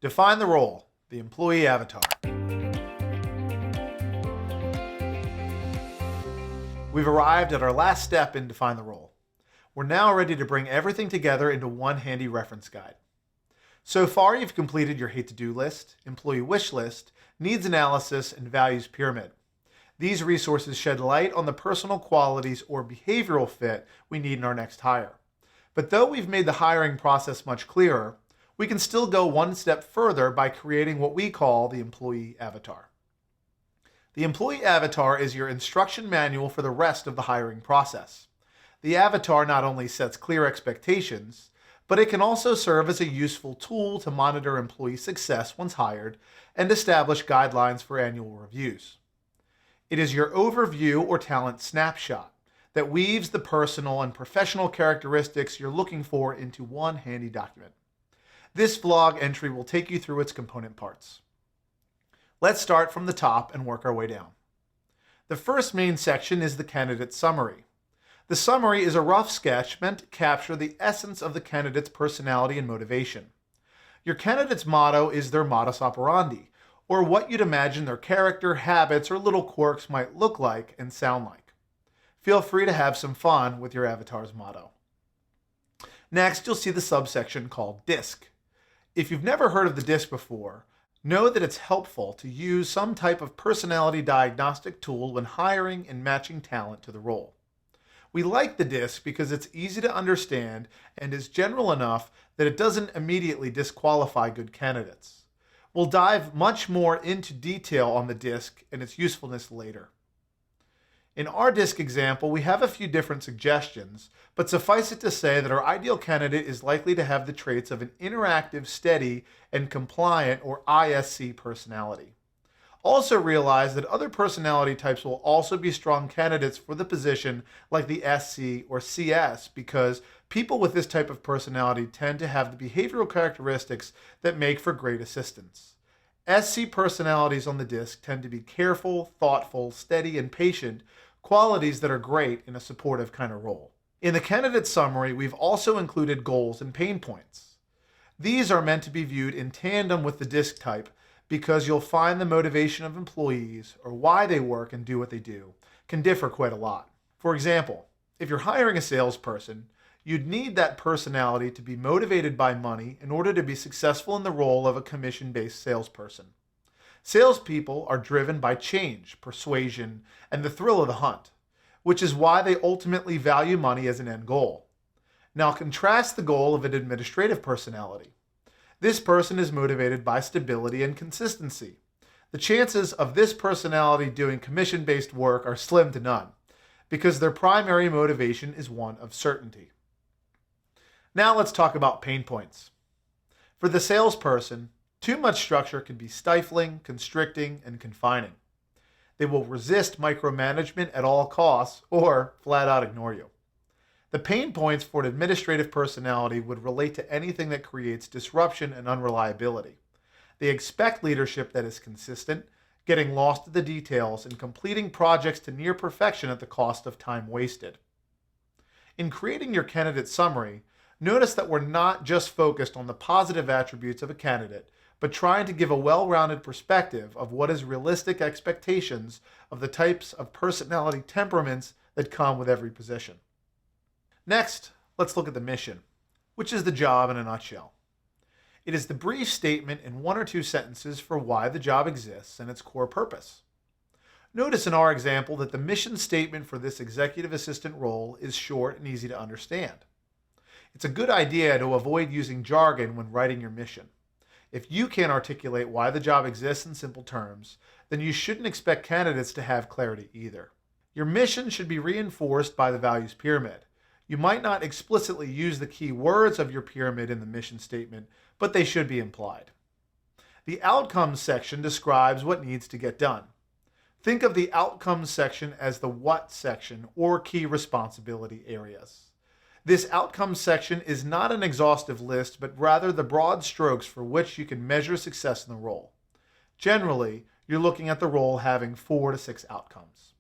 Define the role, the employee avatar. We've arrived at our last step in Define the Role. We're now ready to bring everything together into one handy reference guide. So far, you've completed your hate to-do list, employee wish list, needs analysis, and values pyramid. These resources shed light on the personal qualities or behavioral fit we need in our next hire. But though we've made the hiring process much clearer, we can still go one step further by creating what we call the employee avatar. The employee avatar is your instruction manual for the rest of the hiring process. The avatar not only sets clear expectations, but it can also serve as a useful tool to monitor employee success once hired and establish guidelines for annual reviews. It is your overview or talent snapshot that weaves the personal and professional characteristics you're looking for into one handy document. This vlog entry will take you through its component parts. Let's start from the top and work our way down. The first main section is the candidate summary. The summary is a rough sketch meant to capture the essence of the candidate's personality and motivation. Your candidate's motto is their modus operandi, or what you'd imagine their character, habits, or little quirks might look like and sound like. Feel free to have some fun with your avatar's motto. Next, you'll see the subsection called DISC. If you've never heard of the DISC before, know that it's helpful to use some type of personality diagnostic tool when hiring and matching talent to the role. We like the DISC because it's easy to understand and is general enough that it doesn't immediately disqualify good candidates. We'll dive much more into detail on the DISC and its usefulness later. In our DISC example, we have a few different suggestions, but suffice it to say that our ideal candidate is likely to have the traits of an interactive, steady, and compliant or ISC personality. Also realize that other personality types will also be strong candidates for the position like the SC or CS because people with this type of personality tend to have the behavioral characteristics that make for great assistants. SC personalities on the DISC tend to be careful, thoughtful, steady, and patient, qualities that are great in a supportive kind of role. In the candidate summary, we've also included goals and pain points. These are meant to be viewed in tandem with the DISC type because you'll find the motivation of employees or why they work and do what they do can differ quite a lot. For example, if you're hiring a salesperson, you'd need that personality to be motivated by money in order to be successful in the role of a commission-based salesperson. Salespeople are driven by change, persuasion, and the thrill of the hunt, which is why they ultimately value money as an end goal. Now contrast the goal of an administrative personality. This person is motivated by stability and consistency. The chances of this personality doing commission-based work are slim to none, because their primary motivation is one of certainty. Now let's talk about pain points. For the salesperson, too much structure can be stifling, constricting, and confining. They will resist micromanagement at all costs or flat out ignore you. The pain points for an administrative personality would relate to anything that creates disruption and unreliability. They expect leadership that is consistent, getting lost in the details, and completing projects to near perfection at the cost of time wasted. In creating your candidate summary, notice that we're not just focused on the positive attributes of a candidate, but trying to give a well-rounded perspective of what is realistic expectations of the types of personality temperaments that come with every position. Next, let's look at the mission, which is the job in a nutshell. It is the brief statement in one or two sentences for why the job exists and its core purpose. Notice in our example that the mission statement for this executive assistant role is short and easy to understand. It's a good idea to avoid using jargon when writing your mission. If you can't articulate why the job exists in simple terms, then you shouldn't expect candidates to have clarity either. Your mission should be reinforced by the values pyramid. You might not explicitly use the key words of your pyramid in the mission statement, but they should be implied. The outcomes section describes what needs to get done. Think of the outcomes section as the what section or key responsibility areas. This outcomes section is not an exhaustive list, but rather the broad strokes for which you can measure success in the role. Generally, you're looking at the role having 4 to 6 outcomes.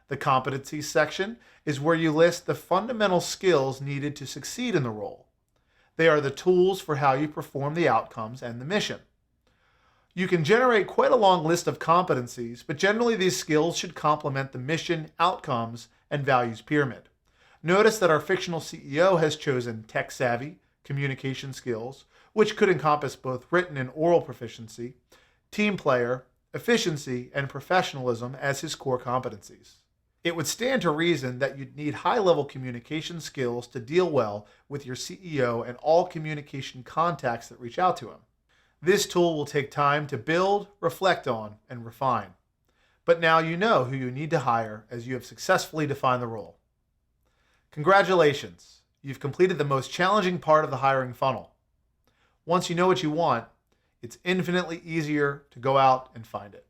The competencies section is where you list the fundamental skills needed to succeed in the role. They are the tools for how you perform the outcomes and the mission. You can generate quite a long list of competencies, but generally these skills should complement the mission, outcomes, and values pyramid. Notice that our fictional CEO has chosen tech savvy, communication skills, which could encompass both written and oral proficiency, team player, efficiency, and professionalism as his core competencies. It would stand to reason that you'd need high-level communication skills to deal well with your CEO and all communication contacts that reach out to him. This tool will take time to build, reflect on, and refine. But now you know who you need to hire as you have successfully defined the role. Congratulations! You've completed the most challenging part of the hiring funnel. Once you know what you want, it's infinitely easier to go out and find it.